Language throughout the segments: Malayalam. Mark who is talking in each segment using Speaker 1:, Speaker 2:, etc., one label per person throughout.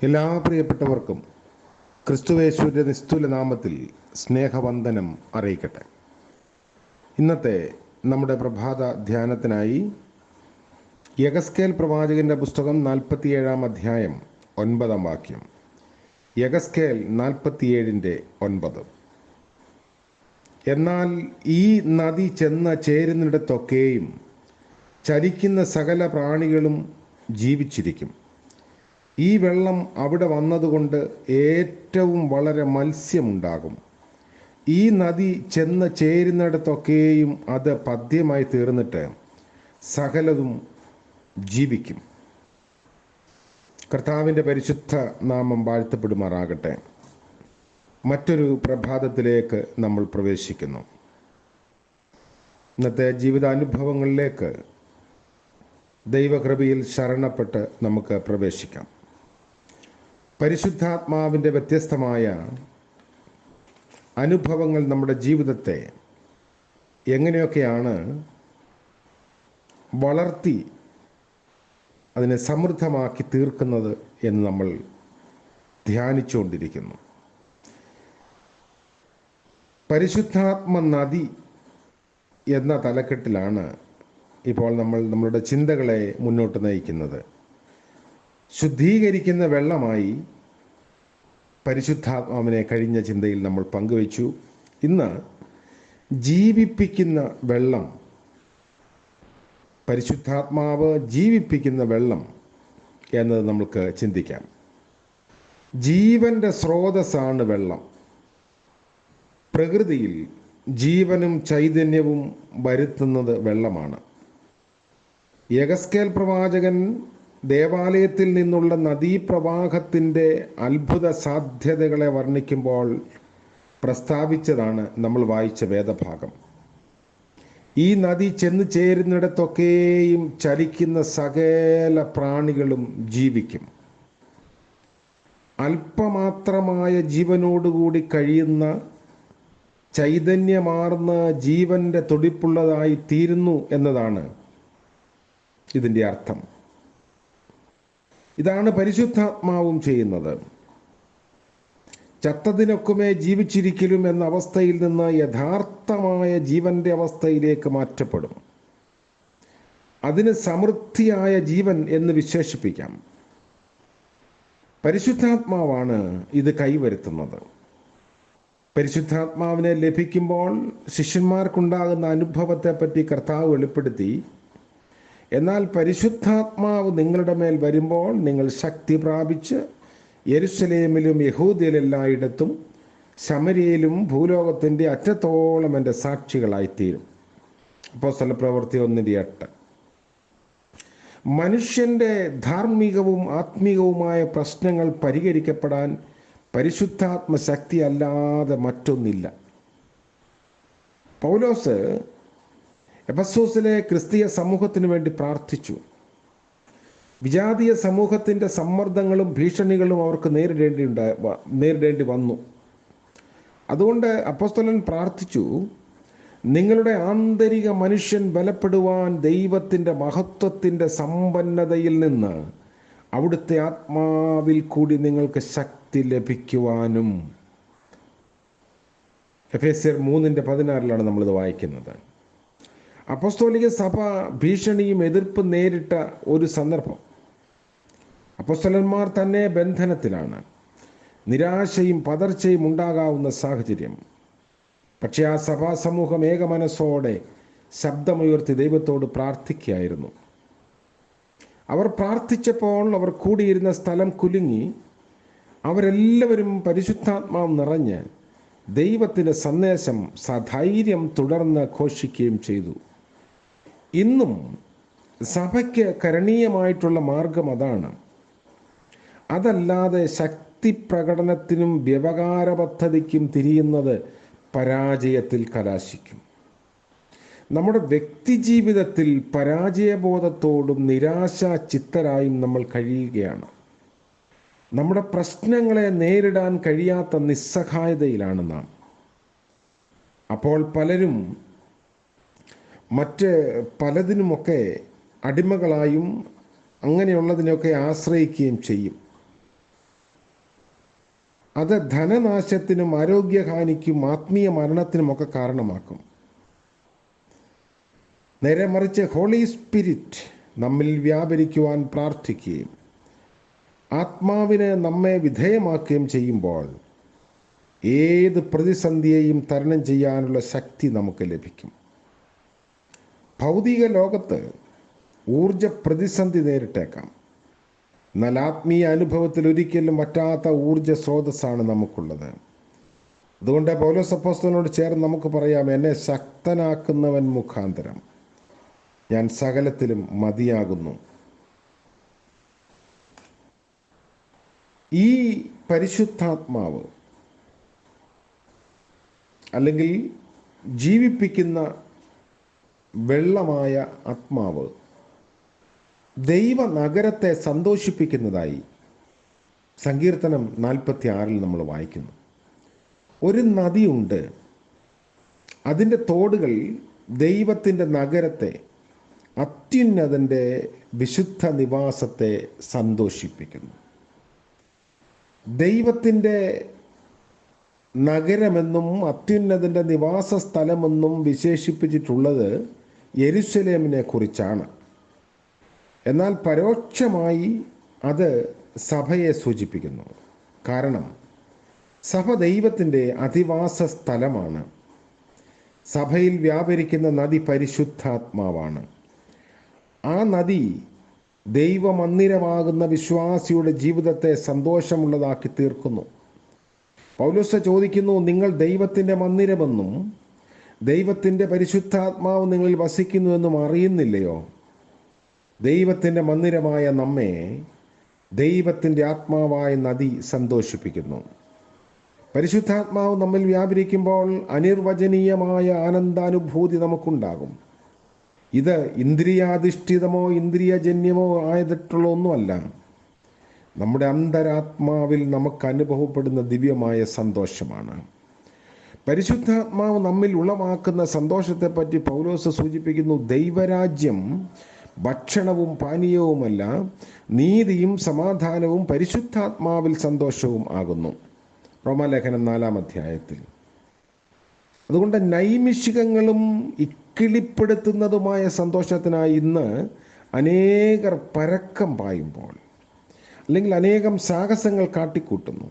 Speaker 1: എല്ലാ പ്രിയപ്പെട്ടവർക്കും ക്രിസ്തുവേശുവിൻ്റെ നിസ്തുല നാമത്തിൽ സ്നേഹവന്ദനം അറിയിക്കട്ടെ. ഇന്നത്തെ നമ്മുടെ പ്രഭാത ധ്യാനത്തിനായി യഗസ്കേൽ പ്രവാചകന്റെ പുസ്തകം 47 അധ്യായം 9 വാക്യം. യഗസ്കേൽ 47:9. എന്നാൽ ഈ നദി ചെന്ന് ചേരുന്നിടത്തൊക്കെയും ചലിക്കുന്ന സകല പ്രാണികളും ജീവിച്ചിരിക്കും. ഈ വെള്ളം അവിടെ വന്നതുകൊണ്ട് ഏറ്റവും വളരെ മത്സ്യമുണ്ടാകും. ഈ നദി ചെന്ന് ചേരുന്നിടത്തൊക്കെയും അത് പദ്യമായി തീർന്നിട്ട് സകലതും ജീവിക്കും. കർത്താവിൻ്റെ പരിശുദ്ധ നാമം വാഴ്ത്തപ്പെടുമാറാകട്ടെ. മറ്റൊരു പ്രഭാതത്തിലേക്ക് നമ്മൾ പ്രവേശിക്കുന്നു. ഇന്നത്തെ ജീവിതാനുഭവങ്ങളിലേക്ക് ദൈവകൃപയിൽ ശരണപ്പെട്ട് നമുക്ക് പ്രവേശിക്കാം. പരിശുദ്ധാത്മാവിൻ്റെ വ്യത്യസ്തമായ അനുഭവങ്ങൾ നമ്മുടെ ജീവിതത്തെ എങ്ങനെയൊക്കെയാണ് വളർത്തി അതിനെ സമൃദ്ധമാക്കി തീർക്കുന്നത് എന്ന് നമ്മൾ ധ്യാനിച്ചുകൊണ്ടിരിക്കുന്നു. പരിശുദ്ധാത്മ നദി എന്ന തലക്കെട്ടിലാണ് ഇപ്പോൾ നമ്മളുടെ ചിന്തകളെ മുന്നോട്ട് നയിക്കുന്നത്. ശുദ്ധീകരിക്കുന്ന വെള്ളമായി പരിശുദ്ധാത്മാവിനെ കഴിഞ്ഞ ചിന്തയിൽ നമ്മൾ പങ്കുവച്ചു. ഇന്ന് ജീവിപ്പിക്കുന്ന വെള്ളം, പരിശുദ്ധാത്മാവ് ജീവിപ്പിക്കുന്ന വെള്ളം എന്നത് നമുക്ക് ചിന്തിക്കാം. ജീവന്റെ സ്രോതസ്സാണ് വെള്ളം. പ്രകൃതിയിൽ ജീവനും ചൈതന്യവും വരുത്തുന്നത് വെള്ളമാണ്. യഗസ്കേൽ പ്രവാചകൻ ദേവാലയത്തിൽ നിന്നുള്ള നദീപ്രവാഹത്തിൻ്റെ അത്ഭുത സാധ്യതകളെ വർണ്ണിക്കുമ്പോൾ പ്രസ്താവിച്ചതാണ് നമ്മൾ വായിച്ച വേദഭാഗം. ഈ നദി ചെന്ന് ചേരുന്നിടത്തൊക്കെയും ചലിക്കുന്ന സകല പ്രാണികളും ജീവിക്കും. അല്പമാത്രമായ ജീവനോടുകൂടി കഴിയുന്ന ചൈതന്യമാർന്ന ജീവന്റെ തുടിപ്പുള്ളതായി തീരുന്നു എന്നതാണ് ഇതിൻ്റെ അർത്ഥം. ഇതാണ് പരിശുദ്ധാത്മാവും ചെയ്യുന്നത്. ചത്തതിനൊക്കുമേ ജീവിച്ചിരിക്കലും എന്ന അവസ്ഥയിൽ നിന്ന് യഥാർത്ഥമായ ജീവന്റെ അവസ്ഥയിലേക്ക് മാറ്റപ്പെടും. അതിന് സമൃദ്ധിയായ ജീവൻ എന്ന് വിശേഷിപ്പിക്കാം. പരിശുദ്ധാത്മാവാണ് ഇത് കൈവരുത്തുന്നത്. പരിശുദ്ധാത്മാവിനെ ലഭിക്കുമ്പോൾ ശിഷ്യന്മാർക്കുണ്ടാകുന്ന അനുഭവത്തെ പറ്റി കർത്താവ് വെളിപ്പെടുത്തി. എന്നാൽ പരിശുദ്ധാത്മാവ് നിങ്ങളുടെ മേൽ വരുമ്പോൾ നിങ്ങൾ ശക്തി പ്രാപിച്ച് യെരുശലേമിലും യഹൂദയിലെല്ലായിടത്തും ശമര്യയിലും ഭൂലോകത്തിൻ്റെ അറ്റത്തോളം എൻ്റെ സാക്ഷികളായിത്തീരും. അപ്പോസ്തലപ്രവൃത്തി 1:8. മനുഷ്യൻ്റെ ധാർമ്മികവും ആത്മീകവുമായ പ്രശ്നങ്ങൾ പരിഹരിക്കപ്പെടാൻ പരിശുദ്ധാത്മ ശക്തി അല്ലാതെ മറ്റൊന്നില്ല. പൗലോസ് എഫെസോസിലെ ക്രിസ്തീയ സമൂഹത്തിന് വേണ്ടി പ്രാർത്ഥിച്ചു. വിജാതീയ സമൂഹത്തിൻ്റെ സമ്മർദ്ദങ്ങളും ഭീഷണികളും അവർക്ക് നേരിടേണ്ടി വന്നു. അതുകൊണ്ട് അപ്പോസ്തലൻ പ്രാർത്ഥിച്ചു, നിങ്ങളുടെ ആന്തരിക മനുഷ്യൻ ബലപ്പെടുവാൻ ദൈവത്തിൻ്റെ മഹത്വത്തിൻ്റെ സമ്പന്നതയിൽ നിന്ന് അവിടുത്തെ ആത്മാവിൽ കൂടി നിങ്ങൾക്ക് ശക്തി ലഭിക്കുവാനും. എഫേസ്യർ 3:16 നമ്മളിത് വായിക്കുന്നത്. അപ്പോസ്തോലിക സഭ ഭീഷണിയും എതിർപ്പും നേരിട്ട ഒരു സന്ദർഭം. അപ്പോസ്തലന്മാർ തന്നെ ബന്ധനത്തിലാണ്. നിരാശയും പതർച്ചയും ഉണ്ടാകാവുന്ന സാഹചര്യം. പക്ഷേ ആ സഭാ സമൂഹം ഏകമനസ്സോടെ ശബ്ദമുയർത്തി ദൈവത്തോട് പ്രാർത്ഥിക്കുകയായിരുന്നു. അവർ പ്രാർത്ഥിച്ചപ്പോൾ അവർ കൂടിയിരുന്ന സ്ഥലം കുലുങ്ങി. അവരെല്ലാവരും പരിശുദ്ധാത്മാവ് നിറഞ്ഞ് ദൈവത്തിൻ്റെ സന്ദേശം സധൈര്യം തുടർന്ന് ഘോഷിക്കുകയും ചെയ്തു. ഇന്നും സഭയ്ക്ക് കരണീയമായിട്ടുള്ള മാർഗം അതാണ്. അതല്ലാതെ ശക്തി പ്രകടനത്തിനും വ്യവഹാര പദ്ധതിക്കും തിരിയുന്നത് പരാജയത്തിൽ കലാശിക്കും. നമ്മുടെ വ്യക്തിജീവിതത്തിൽ പരാജയബോധത്തോടും നിരാശാചിത്തരായും നമ്മൾ കഴിയുകയാണ്. നമ്മുടെ പ്രശ്നങ്ങളെ നേരിടാൻ കഴിയാത്ത നിസ്സഹായതയിലാണ് നാം. അപ്പോൾ പലരും മറ്റ് പലതിനുമൊക്കെ അടിമകളായും അങ്ങനെയുള്ളതിനൊക്കെ ആശ്രയിക്കുകയും ചെയ്യും. അത് ധനനാശത്തിനും ആരോഗ്യഹാനിക്കും ആത്മീയ മരണത്തിനുമൊക്കെ കാരണമാക്കും. നേരെ മറിച്ച് ഹോളി സ്പിരിറ്റ് നമ്മിൽ വ്യാപരിക്കുവാൻ പ്രാർത്ഥിക്കുകയും ആത്മാവിന് നമ്മെ വിധേയമാക്കുകയും ചെയ്യുമ്പോൾ ഏത് പ്രതിസന്ധിയെയും തരണം ചെയ്യാനുള്ള ശക്തി നമുക്ക് ലഭിക്കും. ഭൗതിക ലോകത്ത് ഊർജ പ്രതിസന്ധി നേരിട്ടേക്കാം. എന്നാൽ ആത്മീയ അനുഭവത്തിൽ ഒരിക്കലും പറ്റാത്ത ഊർജ സ്രോതസ്സാണ് നമുക്കുള്ളത്. അതുകൊണ്ട് പൗലോസ് അപ്പോസ്തലനോട് ചേർന്ന് നമുക്ക് പറയാം, എന്നെ ശക്തനാക്കുന്നവൻ മുഖാന്തരം ഞാൻ സകലത്തിലും മതിയാകുന്നു. ഈ പരിശുദ്ധാത്മാവ് അല്ലെങ്കിൽ ജീവിപ്പിക്കുന്ന വെള്ളമായ ആത്മാവ് ദൈവ നഗരത്തെ സന്തോഷിപ്പിക്കുന്നതായി സങ്കീർത്തനം 46 നമ്മൾ വായിക്കുന്നു. ഒരു നദിയുണ്ട്, അതിൻ്റെ തോടുകൾ ദൈവത്തിൻ്റെ നഗരത്തെ, അത്യുന്നതൻ്റെ വിശുദ്ധ നിവാസത്തെ സന്തോഷിപ്പിക്കുന്നു. ദൈവത്തിൻ്റെ നഗരമെന്നും അത്യുന്നതൻ്റെ നിവാസ സ്ഥലമെന്നും വിശേഷിപ്പിച്ചിട്ടുള്ളത് യെരുശലേമിനെ കുറിച്ചാണ്. എന്നാൽ പരോക്ഷമായി അത് സഭയെ സൂചിപ്പിക്കുന്നു. കാരണം സഭ ദൈവത്തിൻ്റെ അധിവാസ സ്ഥലമാണ്. സഭയിൽ വ്യാപരിക്കുന്ന നദി പരിശുദ്ധാത്മാവാണ്. ആ നദി ദൈവമന്ദിരമാകുന്ന വിശ്വാസിയുടെ ജീവിതത്തെ സന്തോഷമുള്ളതാക്കി തീർക്കുന്നു. പൗലോസ് ചോദിക്കുന്നു, നിങ്ങൾ ദൈവത്തിൻ്റെ മന്ദിരമെന്നും ദൈവത്തിൻ്റെ പരിശുദ്ധാത്മാവ് നിങ്ങളിൽ വസിക്കുന്നുവെന്നും അറിയുന്നില്ലയോ? ദൈവത്തിൻ്റെ മന്ദിരമായ നമ്മെ ദൈവത്തിൻ്റെ ആത്മാവായ നദി സന്തോഷിപ്പിക്കുന്നു. പരിശുദ്ധാത്മാവ് നമ്മിൽ വ്യാപരിക്കുമ്പോൾ അനിർവചനീയമായ ആനന്ദാനുഭൂതി നമുക്കുണ്ടാകും. ഇത് ഇന്ദ്രിയാധിഷ്ഠിതമോ ഇന്ദ്രിയജന്യമോ ആയിട്ടുള്ള ഒന്നുമല്ല. നമ്മുടെ അന്തരാത്മാവിൽ നമുക്ക് അനുഭവപ്പെടുന്ന ദിവ്യമായ സന്തോഷമാണ്. പരിശുദ്ധാത്മാവ് നമ്മിൽ ഉളവാക്കുന്ന സന്തോഷത്തെപ്പറ്റി പൗലോസ് സൂചിപ്പിക്കുന്നു. ദൈവരാജ്യം ഭക്ഷണവും പാനീയവുമല്ല, നീതിയും സമാധാനവും പരിശുദ്ധാത്മാവിൽ സന്തോഷവും ആകുന്നു. റോമാലേഖനം 4-ാം അധ്യായത്തിൽ. അതുകൊണ്ട് നൈമിഷികങ്ങളും ഇക്കിളിപ്പെടുത്തുന്നതുമായ സന്തോഷത്തിനായി ഇന്ന് അനേകർ പരക്കം പായുമ്പോൾ, അല്ലെങ്കിൽ അനേകം സാഹസങ്ങൾ കാട്ടിക്കൂട്ടുന്നു.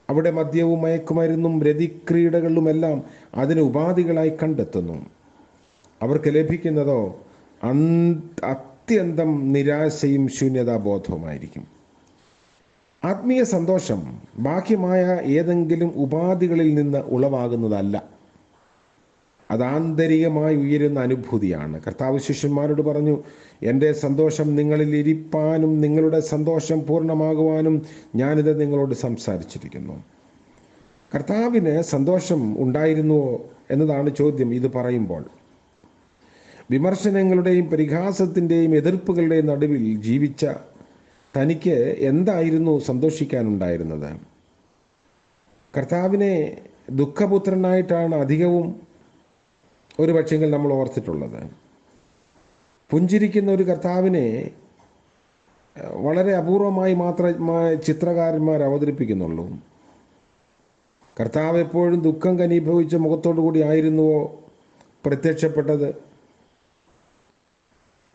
Speaker 1: അവിടെ മദ്യവും മയക്കുമരുന്നും രതിക്രീഡകളുമെല്ലാം അതിന് ഉപാധികളായി കണ്ടെത്തുന്നു. അവർക്ക് ലഭിക്കുന്നതോ അത്യന്തം നിരാശയും ശൂന്യതാബോധവുമായിരിക്കും. ആത്മീയ സന്തോഷം ബാഹ്യമായ ഏതെങ്കിലും ഉപാധികളിൽ നിന്ന് ഉളവാകുന്നതല്ല. അത് ആന്തരികമായി ഉയരുന്ന അനുഭൂതിയാണ്. കർത്താവ് ശിഷ്യന്മാരോട് പറഞ്ഞു, എൻ്റെ സന്തോഷം നിങ്ങളിൽ ഇരിപ്പാനും നിങ്ങളുടെ സന്തോഷം പൂർണ്ണമാകുവാനും ഞാനിത് നിങ്ങളോട് സംസാരിച്ചിരിക്കുന്നു. കർത്താവിന് സന്തോഷം ഉണ്ടായിരുന്നുവോ എന്നതാണ് ചോദ്യം. ഇത് പറയുമ്പോൾ വിമർശനങ്ങളുടെയും പരിഹാസത്തിൻ്റെയും എതിർപ്പുകളുടെയും നടുവിൽ ജീവിച്ച തനിക്ക് എന്തായിരുന്നു സന്തോഷിക്കാനുണ്ടായിരുന്നത്? കർത്താവിനെ ദുഃഖപുത്രനായിട്ടാണ് അധികവും ഒരു പക്ഷെങ്കിൽ നമ്മൾ ഓർത്തിട്ടുള്ളത്. പുഞ്ചിരിക്കുന്ന ഒരു കർത്താവിനെ വളരെ അപൂർവമായി മാത്രമേ ചിത്രകാരന്മാർ അവതരിപ്പിക്കുന്നുള്ളൂ. കർത്താവ് എപ്പോഴും ദുഃഖം ഘനീഭവിച്ച മുഖത്തോടു കൂടി ആയിരുന്നുവോ പ്രത്യക്ഷപ്പെട്ടത്?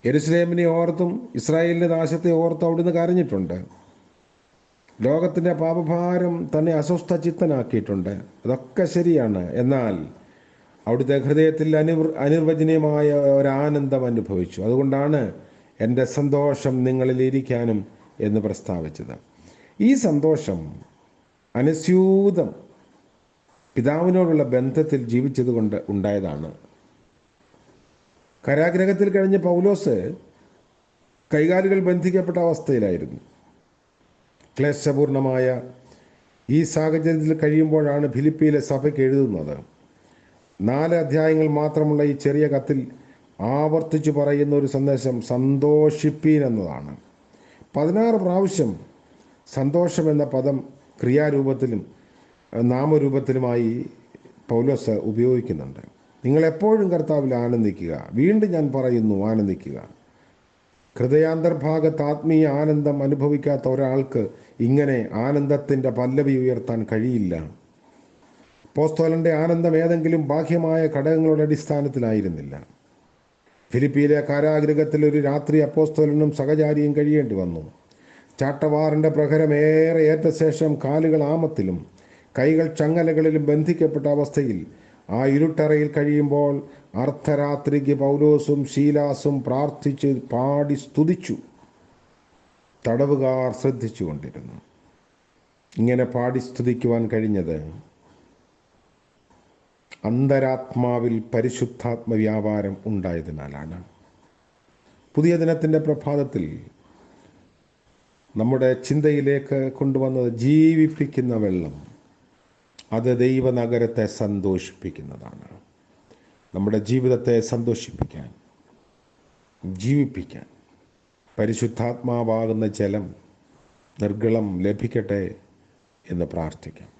Speaker 1: യെരുശലേമിനെ ഓർത്തും ഇസ്രായേലിൻ്റെ നാശത്തെ ഓർത്തും അവിടുന്ന് കരഞ്ഞിട്ടുണ്ട്. ലോകത്തിൻ്റെ പാപഭാരം തന്നെ അസ്വസ്ഥ ചിത്തനാക്കിയിട്ടുണ്ട്. അതൊക്കെ ശരിയാണ്. എന്നാൽ അവിടുത്തെ ഹൃദയത്തിൽ അനിർവചനീയമായ ഒരാനന്ദം അനുഭവിച്ചു. അതുകൊണ്ടാണ് എൻ്റെ സന്തോഷം നിങ്ങളിൽ ഇരിക്കാനും എന്ന് പ്രസ്താവിച്ചത്. ഈ സന്തോഷം അനുസ്യൂതം പിതാവിനോടുള്ള ബന്ധത്തിൽ ജീവിച്ചതുകൊണ്ട് ഉണ്ടായതാണ്. കാരാഗൃഹത്തിൽ കഴിഞ്ഞ പൗലോസ് കൈകാലുകൾ ബന്ധിക്കപ്പെട്ട അവസ്ഥയിലായിരുന്നു. ക്ലേശപൂർണമായ ഈ സാഹചര്യത്തിൽ കഴിയുമ്പോഴാണ് ഫിലിപ്പിയിലെ സഭയ്ക്ക് എഴുതുന്നത്. 4 അധ്യായങ്ങൾ മാത്രമുള്ള ഈ ചെറിയ കത്തിൽ ആവർത്തിച്ചു പറയുന്ന ഒരു സന്ദേശം സന്തോഷിപ്പീൻ എന്നതാണ്. 16 പ്രാവശ്യം സന്തോഷം എന്ന പദം ക്രിയാരൂപത്തിലും നാമരൂപത്തിലുമായി പൗലോസ് ഉപയോഗിക്കുന്നുണ്ട്. നിങ്ങളെപ്പോഴും കർത്താവിൽ ആനന്ദിക്കുക. വീണ്ടും ഞാൻ പറയുന്നു, ആനന്ദിക്കുക. ഹൃദയാന്തർഭാഗത്ത് ആത്മീയ ആനന്ദം അനുഭവിക്കാത്ത ഒരാൾക്ക് ഇങ്ങനെ ആനന്ദത്തിൻ്റെ പല്ലവി ഉയർത്താൻ കഴിയില്ല. അപ്പോസ്തലന്റെ ആനന്ദം ഏതെങ്കിലും ബാഹ്യമായ ഘടകങ്ങളുടെ അടിസ്ഥാനത്തിലായിരുന്നില്ല. ഫിലിപ്പിയിലെ കാരാഗൃഹത്തിൽ ഒരു രാത്രി അപ്പോസ്തലനും സഹചാരിയും കഴിയേണ്ടി വന്നു. ചാട്ടവാറിൻ്റെ പ്രഹരമേറെ ഏറ്റ ശേഷം കാലുകൾ ആമത്തിലും കൈകൾ ചങ്ങലകളിലും ബന്ധിക്കപ്പെട്ട അവസ്ഥയിൽ ആ ഇരുട്ടറയിൽ കഴിയുമ്പോൾ അർദ്ധരാത്രിക്ക് പൗലോസും ശീലാസും പ്രാർത്ഥിച്ച് പാടി സ്തുതിച്ചു. തടവുകാർ ശ്രദ്ധിച്ചുകൊണ്ടിരുന്നു. ഇങ്ങനെ പാടി സ്തുതിക്കുവാൻ കഴിഞ്ഞത് അന്തരാത്മാവിൽ പരിശുദ്ധാത്മ വ്യാപാരം ഉണ്ടായതിനാലാണ്. പുതിയ ദിനത്തിൻ്റെ പ്രഭാതത്തിൽ നമ്മുടെ ചിന്തയിലേക്ക് കൊണ്ടുവന്നത് ജീവിപ്പിക്കുന്ന വെള്ളം, അത് ദൈവനഗരത്തെ സന്തോഷിപ്പിക്കുന്നതാണ്. നമ്മുടെ ജീവിതത്തെ സന്തോഷിപ്പിക്കാൻ, ജീവിപ്പിക്കാൻ പരിശുദ്ധാത്മാവാകുന്ന ജലം നിർഗളം ലഭിക്കട്ടെ എന്ന് പ്രാർത്ഥിക്കാം.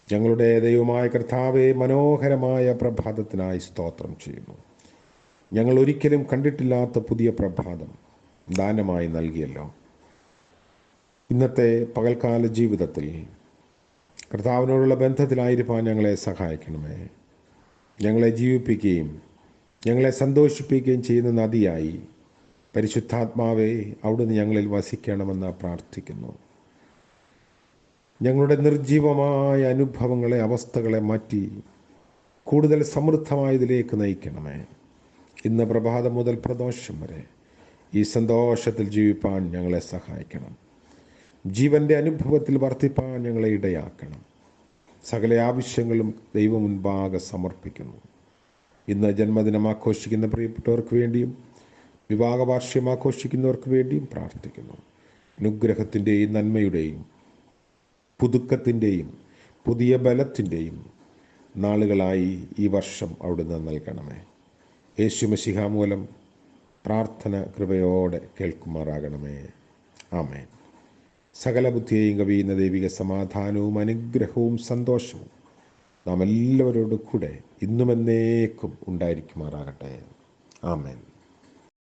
Speaker 1: ഞങ്ങളുടെ ദൈവമായ കർത്താവേ, മനോഹരമായ പ്രഭാതത്തിനായി സ്തോത്രം ചെയ്യുന്നു. ഞങ്ങൾ ഒരിക്കലും കണ്ടിട്ടില്ലാത്ത പുതിയ പ്രഭാതം ദാനമായി നൽകിയല്ലോ. ഇന്നത്തെ പകൽക്കാല ജീവിതത്തിൽ കർത്താവിനോടുള്ള ബന്ധത്തിലായിരിക്കാൻ ഞങ്ങളെ സഹായിക്കണമേ. ഞങ്ങളെ ജീവിപ്പിക്കുകയും ഞങ്ങളെ സന്തോഷിപ്പിക്കുകയും ചെയ്യുന്ന നദിയായി പരിശുദ്ധാത്മാവേ, അവിടുന്ന് ഞങ്ങളിൽ വസിക്കണമെന്ന് പ്രാർത്ഥിക്കുന്നു. ഞങ്ങളുടെ നിർജീവമായ അനുഭവങ്ങളെ, അവസ്ഥകളെ മാറ്റി കൂടുതൽ സമൃദ്ധമായതിലേക്ക് നയിക്കണമേ. ഇന്ന് പ്രഭാതം മുതൽ പ്രദോഷം വരെ ഈ സന്തോഷത്തിൽ ജീവിപ്പാൻ ഞങ്ങളെ സഹായിക്കണം. ജീവൻ്റെ അനുഭവത്തിൽ വർദ്ധിപ്പാൻ ഞങ്ങളെ ഇടയാക്കണം. സകല ആവശ്യങ്ങളും ദൈവം മുൻപാകെ സമർപ്പിക്കുന്നു. ഇന്ന് ജന്മദിനം ആഘോഷിക്കുന്ന പ്രിയപ്പെട്ടവർക്ക് വേണ്ടിയും വിവാഹ വാർഷികം ആഘോഷിക്കുന്നവർക്ക് വേണ്ടിയും പ്രാർത്ഥിക്കുന്നു. അനുഗ്രഹത്തിൻ്റെയും നന്മയുടെയും പുതുക്കത്തിൻ്റെയും പുതിയ ബലത്തിൻ്റെയും നാളുകളായി ഈ വർഷം അവിടുന്ന് നൽകണമേ. യേശു മശിഹ മൂലം പ്രാർത്ഥന കൃപയോടെ കേൾക്കുമാറാകണമേ. ആമേൻ. സകല ബുദ്ധിയെയും കവിയുന്ന ദൈവിക സമാധാനവും അനുഗ്രഹവും സന്തോഷവും നാം എല്ലാവരോടും കൂടെ ഇന്നും എന്നേക്കും ഉണ്ടായിരിക്കുമാറാകട്ടെ. ആമേൻ.